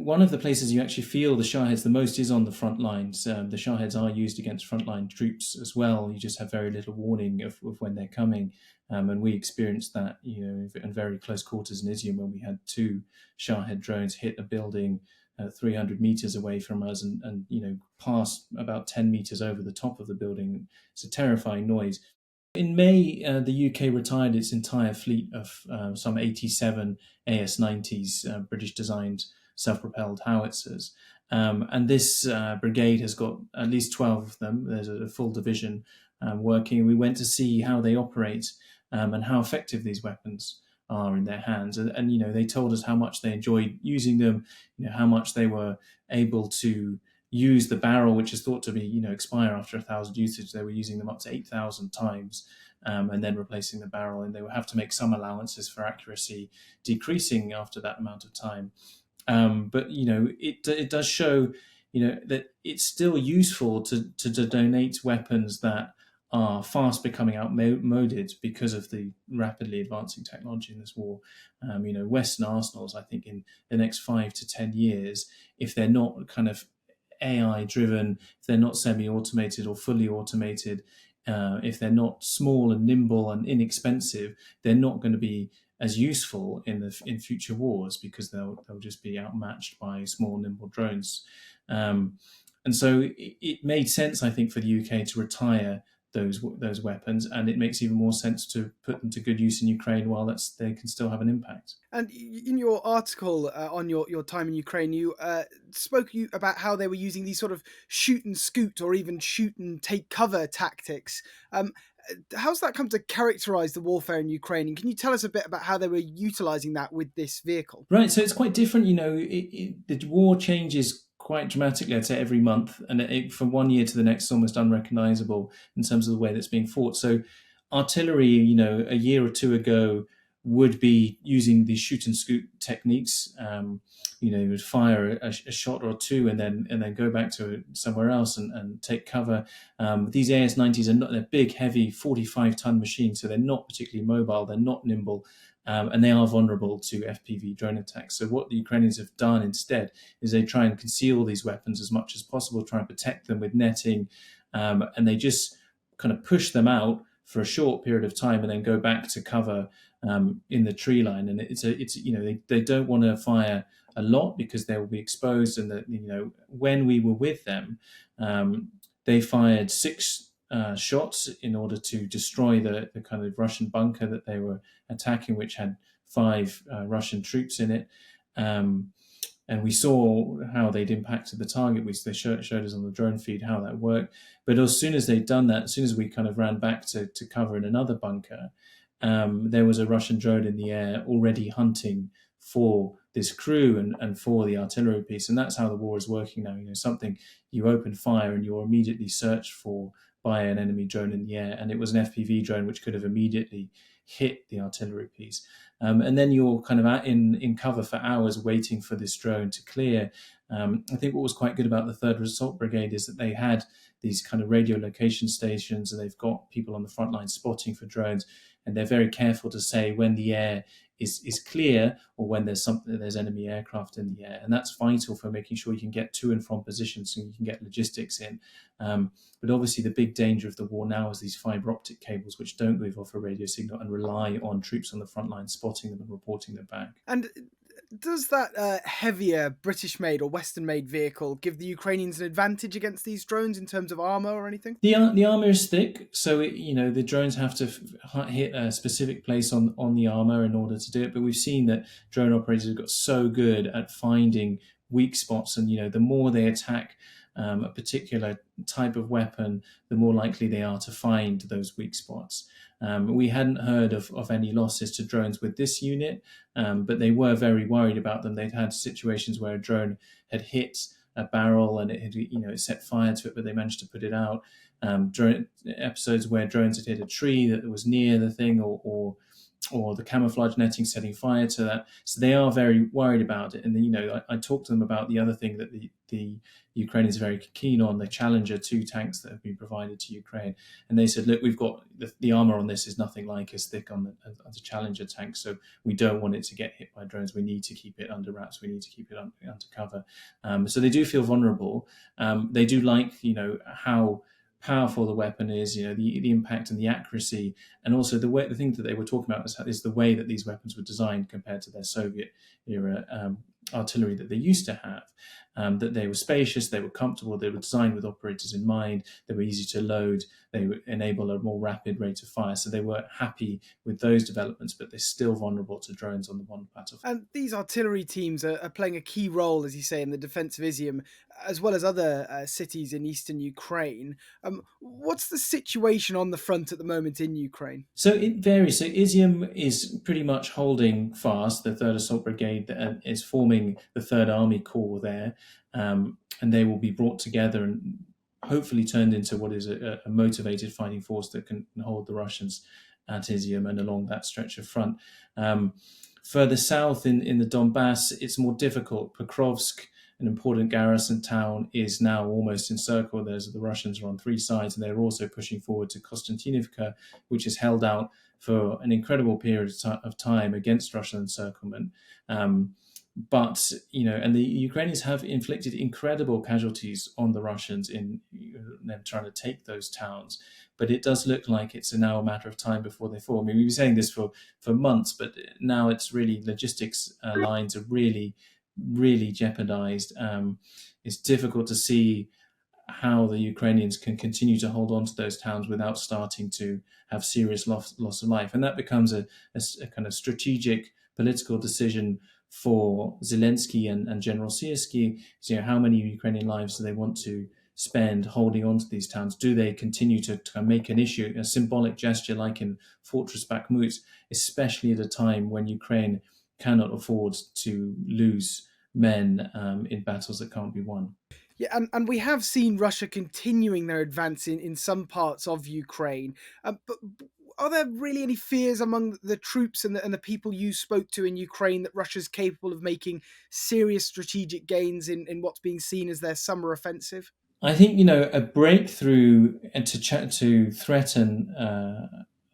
one of the places you actually feel the Sharheads the most is on the front lines. The Sharheads are used against frontline troops as well. You just have very little warning of when they're coming. And we experienced that, in very close quarters in Izium when we had 2 Sharhead drones hit a building 300 meters away from us and pass about 10 meters over the top of the building. It's a terrifying noise. In May, the UK retired its entire fleet of some 87 AS-90s, British-designed self-propelled Howitzers. And this brigade has got at least 12 of them. There's a full division working. We went to see how they operate and how effective these weapons are in their hands. And they told us how much they enjoyed using them, how much they were able to use the barrel, which is thought to be, expire after 1,000 usage. They were using them up to 8,000 times and then replacing the barrel. And they would have to make some allowances for accuracy, decreasing after that amount of time. But it does show, that it's still useful to donate weapons that are fast becoming outmoded because of the rapidly advancing technology in this war. Western arsenals, I think, in the next 5 to 10 years, if they're not kind of AI driven, if they're not semi-automated or fully automated, if they're not small and nimble and inexpensive, they're not going to be as useful in future wars because they'll just be outmatched by small, nimble drones. And so it made sense, I think, for the UK to retire those weapons, and it makes even more sense to put them to good use in Ukraine while they can still have an impact. And in your article on your time in Ukraine, you spoke about how they were using these sort of shoot and scoot or even shoot and take cover tactics. How's that come to characterize the warfare in Ukraine? And can you tell us a bit about how they were utilizing that with this vehicle? Right, so it's quite different. The war changes quite dramatically, I'd say, every month, and from one year to the next, almost unrecognizable in terms of the way that's being fought. So artillery, a year or two ago would be using the shoot and scoot techniques. You would fire a shot or two and then go back to somewhere else and take cover. These AS-90s they're big, heavy, 45-ton machines, so they're not particularly mobile, they're not nimble, and they are vulnerable to FPV drone attacks. So what the Ukrainians have done instead is they try and conceal these weapons as much as possible, try and protect them with netting, and they just kind of push them out for a short period of time and then go back to cover in the tree line. And they don't want to fire a lot because they will be exposed. And when we were with them, they fired 6 shots in order to destroy the kind of Russian bunker that they were attacking, which had 5 Russian troops in it. And we saw how they'd impacted the target. They showed us on the drone feed how that worked. But as soon as they'd done that, as soon as we kind of ran back to cover in another bunker, there was a Russian drone in the air already hunting for this crew and for the artillery piece. And that's how the war is working now. Something you open fire and you're immediately searched for by an enemy drone in the air. And it was an FPV drone which could have immediately hit the artillery piece. And then you're kind of in cover for hours waiting for this drone to clear. I think what was quite good about the Third Assault Brigade is that they had these kind of radio location stations, and they've got people on the front line spotting for drones, and they're very careful to say when the air is clear or when there's enemy aircraft in the air. And that's vital for making sure you can get to and from positions so you can get logistics in. But obviously the big danger of the war now is these fiber optic cables which don't give off a radio signal and rely on troops on the front line spotting them and reporting them back. And does that heavier British-made or Western-made vehicle give the Ukrainians an advantage against these drones in terms of armour or anything? The armour is thick, so the drones have to hit a specific place on the armour in order to do it. But we've seen that drone operators have got so good at finding weak spots, and the more they attack a particular type of weapon, the more likely they are to find those weak spots. We hadn't heard of any losses to drones with this unit, but they were very worried about them. They'd had situations where a drone had hit a barrel and it had, it set fire to it, but they managed to put it out. Episodes where drones had hit a tree that was near the thing, or or the camouflage netting setting fire to that. So they are very worried about it. And then, I talked to them about the other thing that the Ukrainians are very keen on, the Challenger 2 tanks that have been provided to Ukraine. And they said, look, we've got the armor on this is nothing like as thick on the Challenger tank. So we don't want it to get hit by drones. We need to keep it under wraps. We need to keep it under cover. So they do feel vulnerable. They do like, how powerful the weapon is, the impact and the accuracy, and also the thing that they were talking about is the way that these weapons were designed compared to their Soviet era artillery that they used to have. That they were spacious, they were comfortable, they were designed with operators in mind, they were easy to load, they would enable a more rapid rate of fire. So they were happy with those developments, but they're still vulnerable to drones on the one battlefield. And these artillery teams are playing a key role, as you say, in the defense of Izium, as well as other cities in eastern Ukraine. What's the situation on the front at the moment in Ukraine? So it varies. So Izium is pretty much holding fast. The Third Assault Brigade is forming the Third Army Corps there, and they will be brought together and hopefully turned into what is a motivated fighting force that can hold the Russians at Izium and along that stretch of front. Further south in the Donbass, it's more difficult. Pokrovsk, an important garrison town, is now almost encircled. The Russians are on three sides, and they're also pushing forward to Konstantinivka, which is held out for an incredible period of time against Russian encirclement. But, and the Ukrainians have inflicted incredible casualties on the Russians in them trying to take those towns. But it does look like it's now a matter of time before they fall. I mean, we've been saying this for months, but now it's really logistics lines are really, really jeopardized. It's difficult to see how the Ukrainians can continue to hold on to those towns without starting to have serious loss of life. And that becomes a kind of strategic political decision for Zelensky and General Syrskyi. So, how many Ukrainian lives do they want to spend holding on to these towns? Do they continue to make an issue, a symbolic gesture like in Fortress Bakhmut, especially at a time when Ukraine cannot afford to lose men in battles that can't be won? Yeah, and we have seen Russia continuing their advance in some parts of Ukraine. But are there really any fears among the troops and the people you spoke to in Ukraine that Russia's capable of making serious strategic gains in what's being seen as their summer offensive? I think a breakthrough to threaten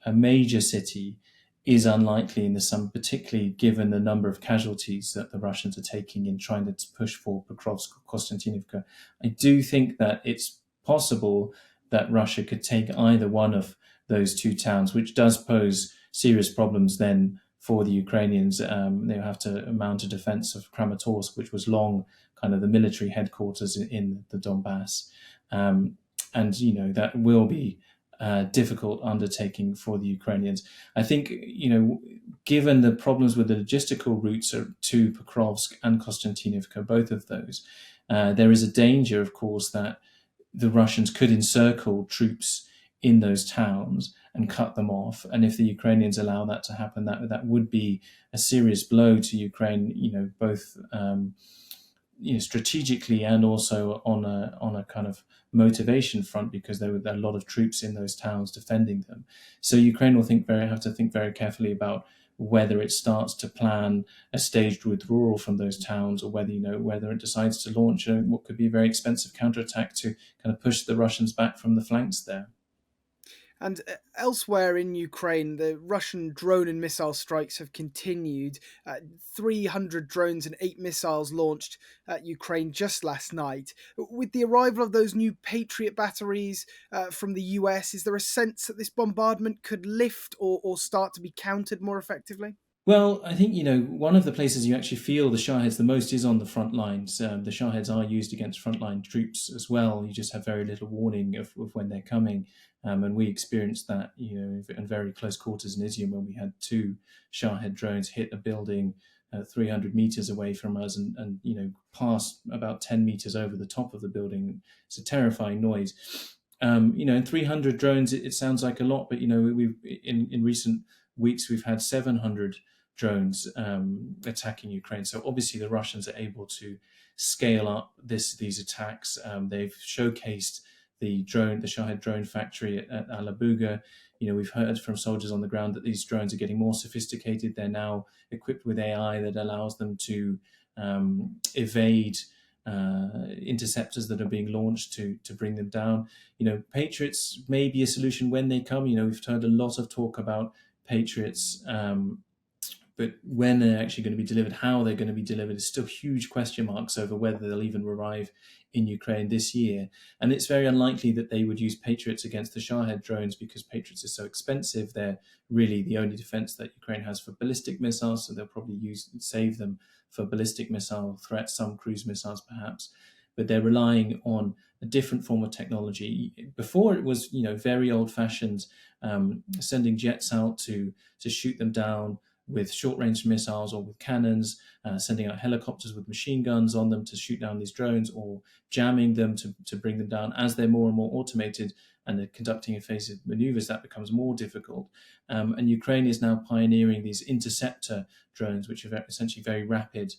a major city is unlikely in the summer, particularly given the number of casualties that the Russians are taking in trying to push for Pokrovsk or Konstantinivka. I do think that it's possible that Russia could take either one of those two towns, which does pose serious problems then for the Ukrainians. They'll have to mount a defense of Kramatorsk, which was long kind of the military headquarters in the Donbass. And, that will be difficult undertaking for the Ukrainians. I think, given the problems with the logistical routes to Pokrovsk and Konstantinivka, both of those, there is a danger, of course, that the Russians could encircle troops in those towns and cut them off. And if the Ukrainians allow that to happen, that would be a serious blow to Ukraine, both strategically and also on a kind of motivation front, because there are a lot of troops in those towns defending them. So Ukraine will have to think very carefully about whether it starts to plan a staged withdrawal from those towns, or whether it decides to launch what could be a very expensive counterattack to kind of push the Russians back from the flanks there. And elsewhere in Ukraine, the Russian drone and missile strikes have continued. 300 drones and 8 missiles launched at Ukraine just last night. With the arrival of those new Patriot batteries from the US, is there a sense that this bombardment could lift or start to be countered more effectively? Well, I think, one of the places you actually feel the Sharheads the most is on the front lines. The Sharheads are used against frontline troops as well. You just have very little warning of when they're coming. And we experienced that, in very close quarters in Izium when we had 2 Sharhead drones hit a building 300 meters away from us and pass about 10 meters over the top of the building. It's a terrifying noise. And 300 drones, it sounds like a lot, but, we've in recent weeks, we've had 700 drones attacking Ukraine. So obviously the Russians are able to scale up these attacks. They've showcased the Shahed drone factory at Alabuga. We've heard from soldiers on the ground that these drones are getting more sophisticated. They're now equipped with AI that allows them to evade interceptors that are being launched to bring them down. Patriots may be a solution when they come. We've heard a lot of talk about Patriots, but when they're actually going to be delivered, how they're going to be delivered, is still huge question marks over whether they'll even arrive in Ukraine this year. And it's very unlikely that they would use Patriots against the Shahed drones, because Patriots are so expensive. They're really the only defense that Ukraine has for ballistic missiles, so they'll probably save them for ballistic missile threats, some cruise missiles perhaps. But they're relying on a different form of technology. Before, it was very old-fashioned, sending jets out to shoot them down with short-range missiles or with cannons, sending out helicopters with machine guns on them to shoot down these drones, or jamming them to bring them down. As they're more and more automated and they're conducting evasive maneuvers, that becomes more difficult. And Ukraine is now pioneering these interceptor drones, which are essentially very rapid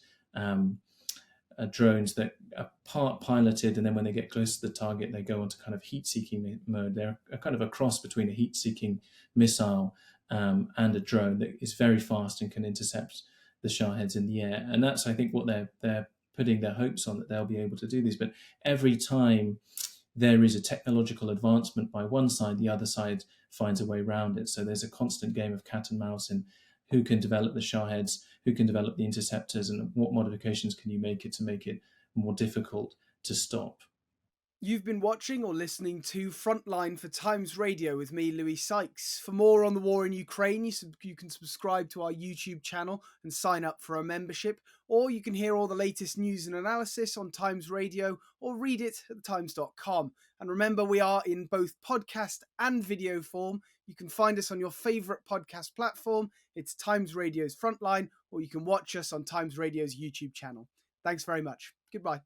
drones that are part piloted, and then when they get close to the target, they go into kind of heat-seeking mode. They're a kind of a cross between a heat-seeking missile and a drone that is very fast and can intercept the Shaheds in the air. And that's, I think, what they're putting their hopes on, that they'll be able to do this. But every time there is a technological advancement by one side, the other side finds a way around it. So there's a constant game of cat and mouse in who can develop the Shaheds, who can develop the interceptors, and what modifications can you make it to make it more difficult to stop. You've been watching or listening to Frontline for Times Radio with me, Louis Sykes. For more on the war in Ukraine, you can subscribe to our YouTube channel and sign up for a membership, or you can hear all the latest news and analysis on Times Radio, or read it at thetimes.com. And remember, we are in both podcast and video form. You can find us on your favourite podcast platform. It's Times Radio's Frontline, or you can watch us on Times Radio's YouTube channel. Thanks very much. Goodbye.